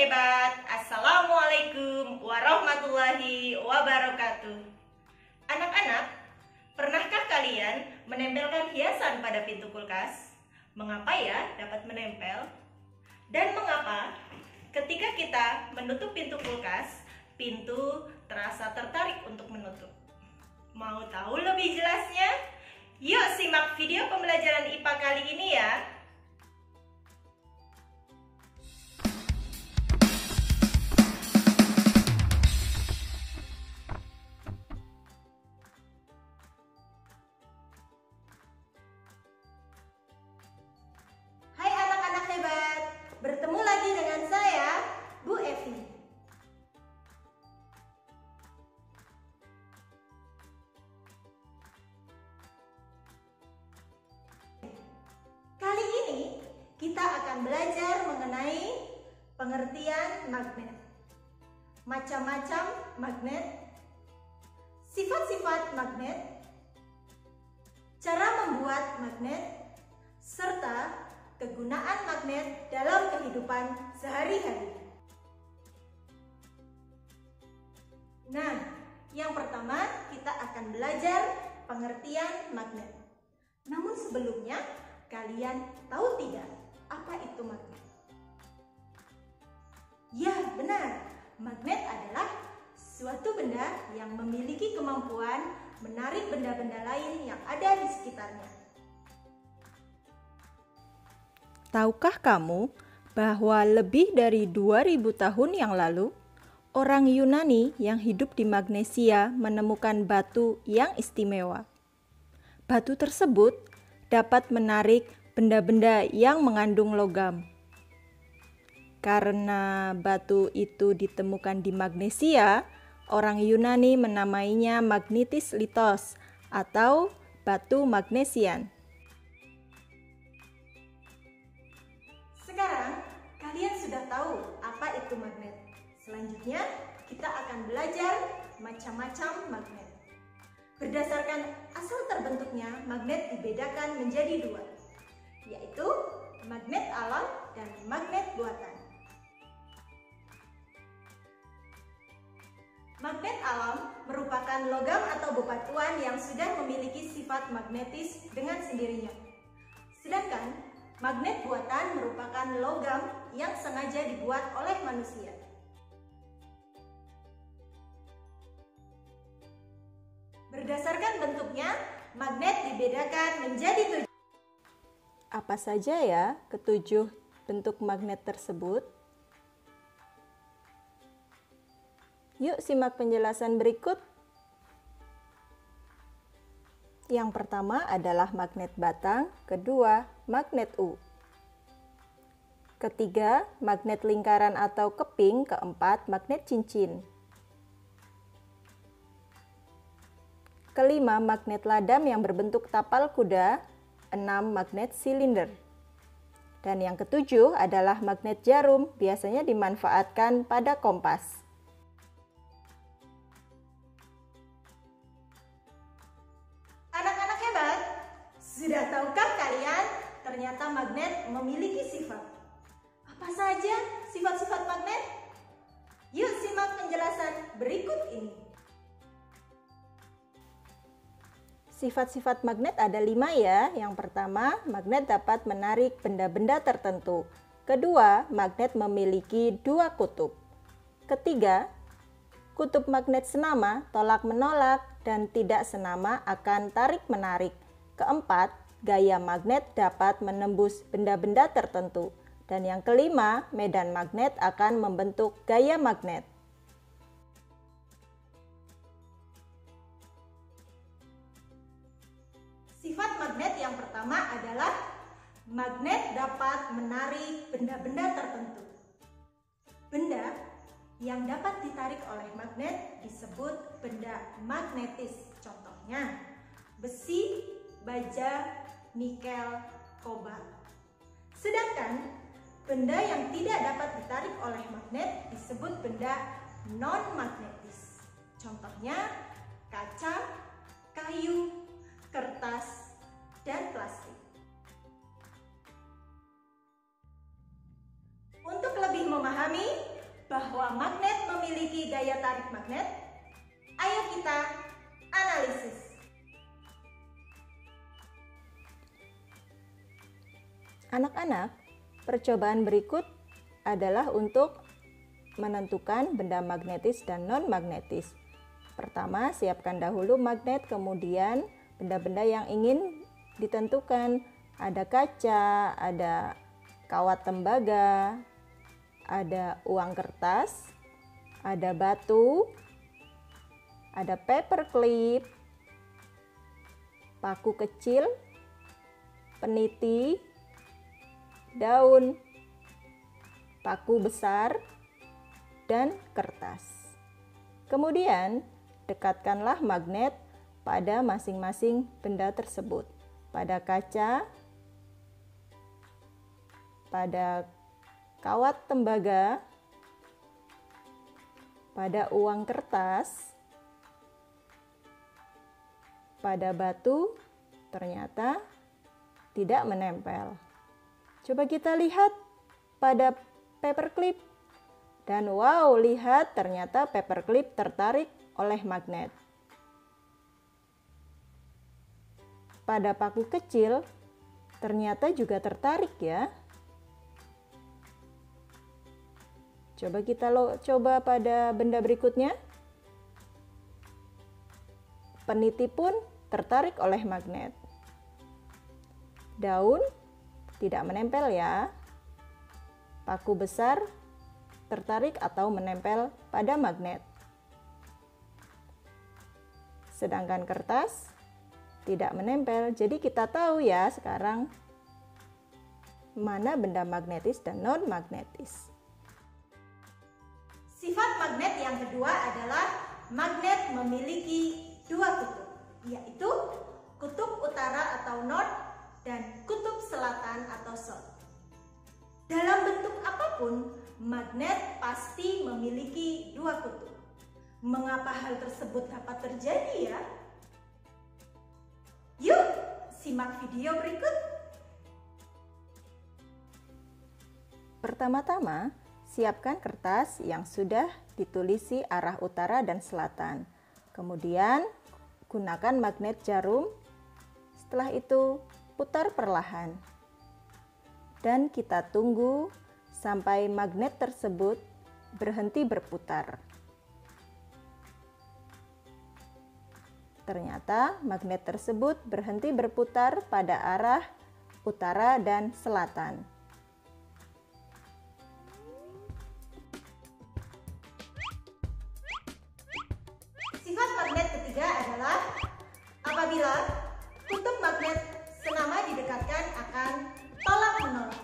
hebat. Assalamualaikum warahmatullahi wabarakatuh. Anak-anak, pernahkah kalian menempelkan hiasan pada pintu kulkas? Mengapa ya dapat menempel? Dan mengapa ketika kita menutup pintu kulkas, pintu terasa tertarik untuk menutup? Mau tahu lebih jelasnya? Yuk simak video pembelajaran IPA kali ini ya. Hai anak-anak hebat, bertemu lagi dengan saya, Bu Evi. Kali ini kita akan belajar mengenai pengertian magnet, macam-macam magnet, sifat-sifat magnet, cara membuat magnet, serta kegunaan magnet dalam kehidupan sehari-hari. Nah, yang pertama kita akan belajar pengertian magnet. Namun sebelumnya, kalian tahu tidak apa itu magnet? Ya, benar. Magnet adalah suatu benda yang memiliki kemampuan menarik benda-benda lain yang ada di sekitarnya. Tahukah kamu bahwa lebih dari 2000 tahun yang lalu, orang Yunani yang hidup di Magnesia menemukan batu yang istimewa. Batu tersebut dapat menarik benda-benda yang mengandung logam. Karena batu itu ditemukan di Magnesia, orang Yunani menamainya magnetis litos atau batu magnesian. Sekarang kalian sudah tahu apa itu magnet. Selanjutnya kita akan belajar macam-macam magnet. Berdasarkan asal terbentuknya, magnet dibedakan menjadi dua, yaitu magnet alam dan magnet buatan. Magnet alam merupakan logam atau bebatuan yang sudah memiliki sifat magnetis dengan sendirinya. Sedangkan magnet buatan merupakan logam yang sengaja dibuat oleh manusia. Berdasarkan bentuknya, magnet dibedakan menjadi 7. Apa saja ya ketujuh bentuk magnet tersebut? Yuk simak penjelasan berikut. Yang pertama adalah magnet batang, kedua magnet U. Ketiga, magnet lingkaran atau keping, keempat magnet cincin. Kelima, magnet ladam yang berbentuk tapal kuda, 6 magnet silinder. Dan yang ketujuh adalah magnet jarum, biasanya dimanfaatkan pada kompas. Anak-anak hebat, sudah tahukah kalian ternyata magnet memiliki sifat? Apa saja sifat-sifat magnet? Yuk simak penjelasan berikut ini. Sifat-sifat magnet ada 5 ya. Yang pertama, magnet dapat menarik benda-benda tertentu. Kedua, magnet memiliki 2 kutub. Ketiga, kutub magnet senama tolak-menolak dan tidak senama akan tarik-menarik. Keempat, gaya magnet dapat menembus benda-benda tertentu. Dan yang kelima, medan magnet akan membentuk gaya magnet. Sifat magnet yang pertama adalah magnet dapat menarik benda-benda tertentu. Benda yang dapat ditarik oleh magnet disebut benda magnetis. Contohnya, besi, baja, nikel, kobalt. Sedangkan benda yang tidak dapat ditarik oleh magnet disebut benda non-magnetis. Contohnya, kaca, kayu, kertas, dan plastik. Untuk lebih memahami bahwa magnet memiliki gaya tarik magnet? Ayo kita analisis. Anak-anak, percobaan berikut adalah untuk menentukan benda magnetis dan non-magnetis. Pertama, siapkan dahulu magnet, kemudian benda-benda yang ingin ditentukan. Ada kaca, ada kawat tembaga, ada uang kertas, ada batu, ada paperclip, paku kecil, peniti, daun, paku besar, dan kertas. Kemudian, dekatkanlah magnet pada masing-masing benda tersebut. Pada kaca, pada kawat tembaga, pada uang kertas, pada batu, ternyata tidak menempel. Coba kita lihat pada paperclip. Dan wow, lihat ternyata paperclip tertarik oleh magnet. Pada paku kecil, ternyata juga tertarik ya. Coba kita coba pada benda berikutnya. Peniti pun tertarik oleh magnet. Daun tidak menempel ya. Paku besar tertarik atau menempel pada magnet. Sedangkan kertas tidak menempel. Jadi kita tahu ya sekarang mana benda magnetis dan non-magnetis. Sifat magnet yang kedua adalah magnet memiliki dua kutub, yaitu kutub utara atau north dan kutub selatan atau south. Dalam bentuk apapun, magnet pasti memiliki dua kutub. Mengapa hal tersebut dapat terjadi ya? Yuk, simak video berikut. Pertama-tama, siapkan kertas yang sudah ditulisi arah utara dan selatan. Kemudian, gunakan magnet jarum. Setelah itu, putar perlahan. Dan kita tunggu sampai magnet tersebut berhenti berputar. Ternyata magnet tersebut berhenti berputar pada arah utara dan selatan. Sifat magnet ketiga adalah apabila kutub magnet senama didekatkan akan tolak menolak.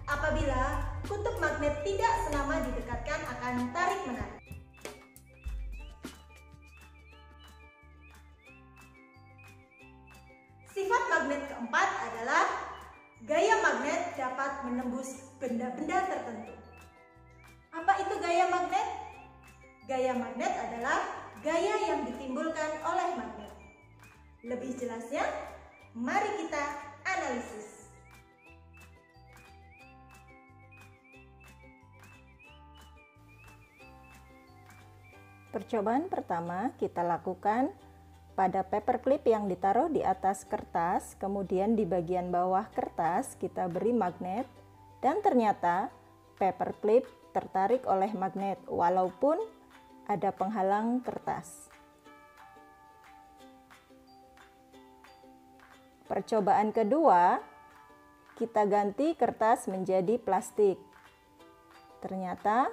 Apabila kutub magnet tidak senama didekatkan akan tarik menarik. Sifat magnet keempat adalah gaya magnet dapat menembus benda-benda tertentu. Apa itu gaya magnet? Gaya magnet adalah gaya yang ditimbulkan oleh magnet. Lebih jelasnya, mari kita analisis. Percobaan pertama kita lakukan pada paperclip yang ditaruh di atas kertas, kemudian di bagian bawah kertas kita beri magnet, dan ternyata paperclip tertarik oleh magnet walaupun ada penghalang kertas. Percobaan kedua, kita ganti kertas menjadi plastik. Ternyata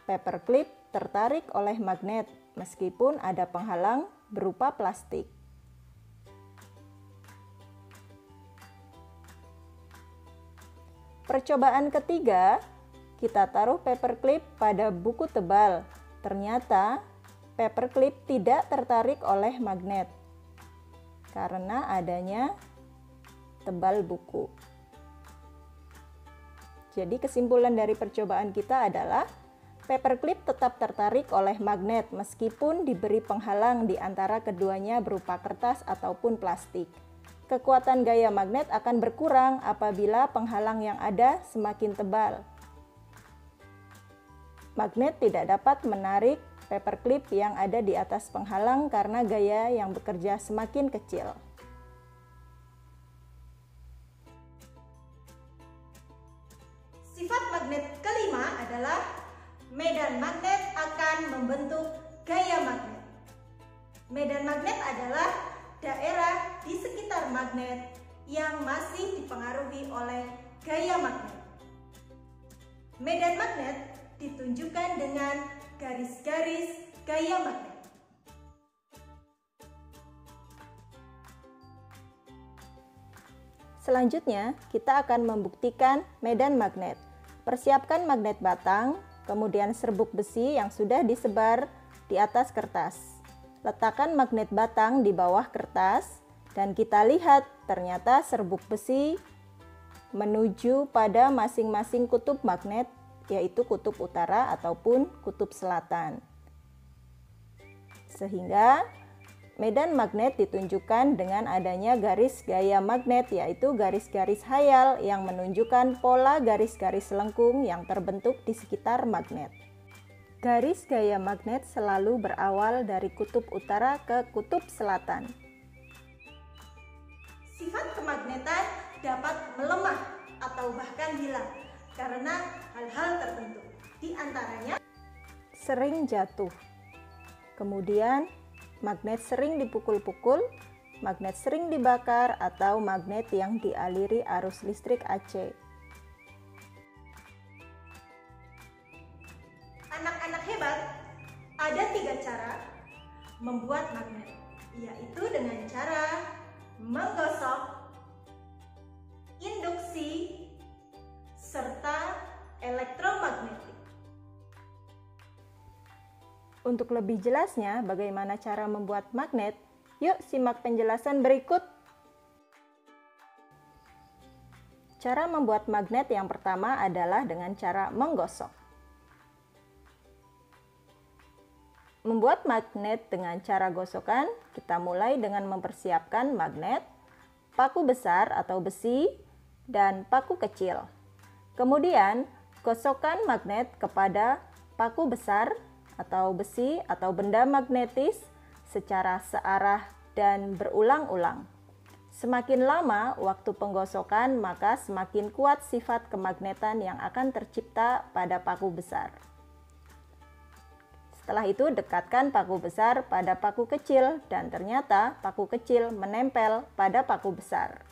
paperclip tertarik oleh magnet meskipun ada penghalang berupa plastik. Percobaan ketiga, kita taruh paperclip pada buku tebal. Ternyata paperclip tidak tertarik oleh magnet karena adanya tebal buku. Jadi kesimpulan dari percobaan kita adalah paperclip tetap tertarik oleh magnet meskipun diberi penghalang di antara keduanya berupa kertas ataupun plastik. Kekuatan gaya magnet akan berkurang apabila penghalang yang ada semakin tebal. Magnet tidak dapat menarik paperclip yang ada di atas penghalang karena gaya yang bekerja semakin kecil. Sifat magnet kelima adalah medan magnet akan membentuk gaya magnet. Medan magnet adalah daerah di sekitar magnet yang masih dipengaruhi oleh gaya magnet. Medan magnet ditunjukkan dengan garis-garis gaya magnet. Selanjutnya, kita akan membuktikan medan magnet. Persiapkan magnet batang, kemudian serbuk besi yang sudah disebar di atas kertas. Letakkan magnet batang di bawah kertas dan kita lihat ternyata serbuk besi menuju pada masing-masing kutub magnet, yaitu kutub utara ataupun kutub selatan. Sehingga medan magnet ditunjukkan dengan adanya garis gaya magnet, yaitu garis-garis hayal yang menunjukkan pola garis-garis lengkung yang terbentuk di sekitar magnet. Garis gaya magnet selalu berawal dari kutub utara ke kutub selatan. Sifat kemagnetan dapat melemah atau bahkan hilang karena hal-hal tertentu. Di antaranya Sering jatuh. Kemudian magnet sering dipukul-pukul, magnet sering dibakar, atau magnet yang dialiri arus listrik AC. anak-anak hebat, ada 3 cara membuat magnet, yaitu dengan cara menggosok, induksi, serta elektromagnetik. Untuk lebih jelasnya bagaimana cara membuat magnet, yuk simak penjelasan berikut. Cara membuat magnet yang pertama adalah dengan cara menggosok. Membuat magnet dengan cara gosokan, kita mulai dengan mempersiapkan magnet, paku besar atau besi, dan paku kecil. Kemudian, gosokkan magnet kepada paku besar atau besi atau benda magnetis secara searah dan berulang-ulang. Semakin lama waktu penggosokan, maka semakin kuat sifat kemagnetan yang akan tercipta pada paku besar. Setelah itu, dekatkan paku besar pada paku kecil dan ternyata paku kecil menempel pada paku besar.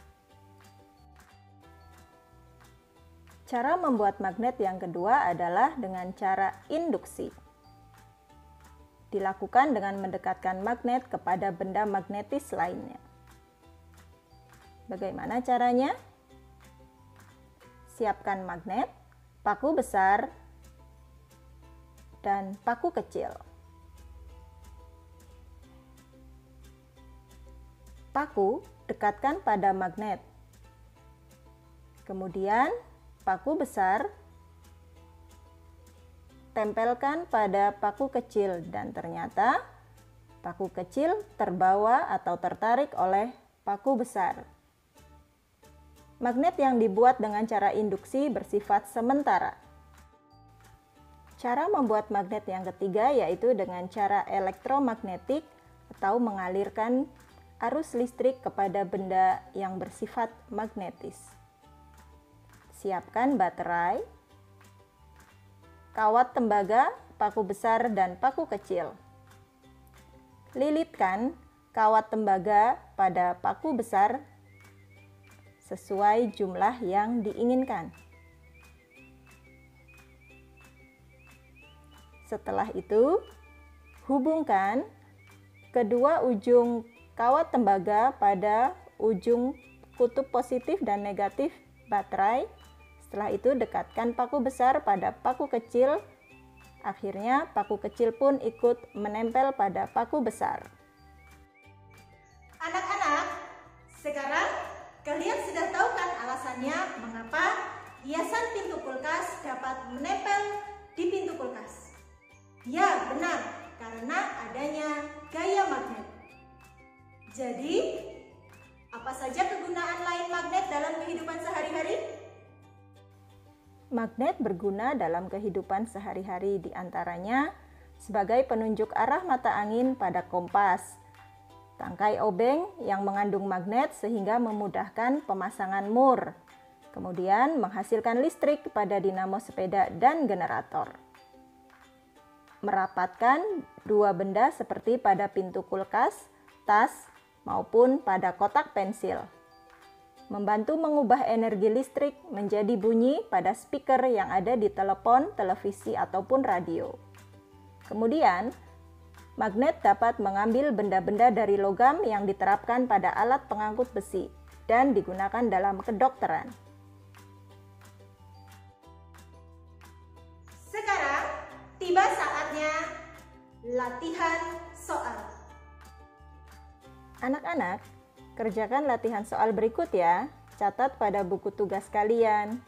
Cara membuat magnet yang kedua adalah dengan cara induksi. Dilakukan dengan mendekatkan magnet kepada benda magnetis lainnya. Bagaimana caranya? Siapkan magnet, paku besar, dan paku kecil. Paku dekatkan pada magnet. Kemudian paku besar tempelkan pada paku kecil dan ternyata paku kecil terbawa atau tertarik oleh paku besar. Magnet yang dibuat dengan cara induksi bersifat sementara. Cara membuat magnet yang ketiga yaitu dengan cara elektromagnetik atau mengalirkan arus listrik kepada benda yang bersifat magnetis. Siapkan baterai, kawat tembaga, paku besar, dan paku kecil. Lilitkan kawat tembaga pada paku besar sesuai jumlah yang diinginkan. Setelah itu, hubungkan kedua ujung kawat tembaga pada ujung kutub positif dan negatif baterai. Setelah itu, dekatkan paku besar pada paku kecil. Akhirnya, paku kecil pun ikut menempel pada paku besar. Anak-anak, sekarang kalian sudah tahu kan alasannya mengapa hiasan pintu kulkas dapat menempel di pintu kulkas? Ya, benar, karena adanya gaya magnet. Jadi, Apa saja kegunaan lain magnet dalam kehidupan sehari-hari? Magnet berguna dalam kehidupan sehari-hari, diantaranya sebagai penunjuk arah mata angin pada kompas, tangkai obeng yang mengandung magnet sehingga memudahkan pemasangan mur, kemudian menghasilkan listrik pada dinamo sepeda dan generator. Merapatkan dua benda seperti pada pintu kulkas, tas, maupun pada kotak pensil. Membantu mengubah energi listrik menjadi bunyi pada speaker yang ada di telepon, televisi, ataupun radio. Kemudian, magnet dapat mengambil benda-benda dari logam yang diterapkan pada alat pengangkut besi dan digunakan dalam kedokteran. Sekarang tiba saatnya latihan soal. Anak-anak, kerjakan latihan soal berikut ya. Catat pada buku tugas kalian.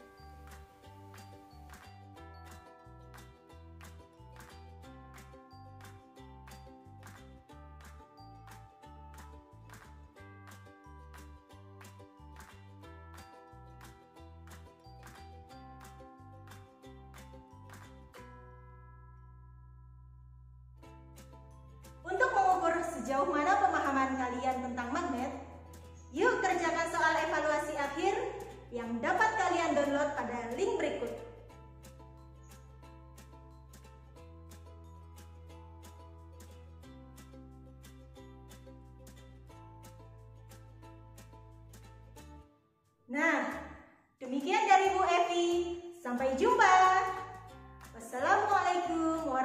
Untuk mengukur sejauh mana pemahaman kalian tentang magnet, yuk kerjakan soal evaluasi akhir yang dapat kalian download pada link berikut. Nah, demikian dari Bu Evi. Sampai jumpa. Wassalamualaikum warahmatullahi wabarakatuh.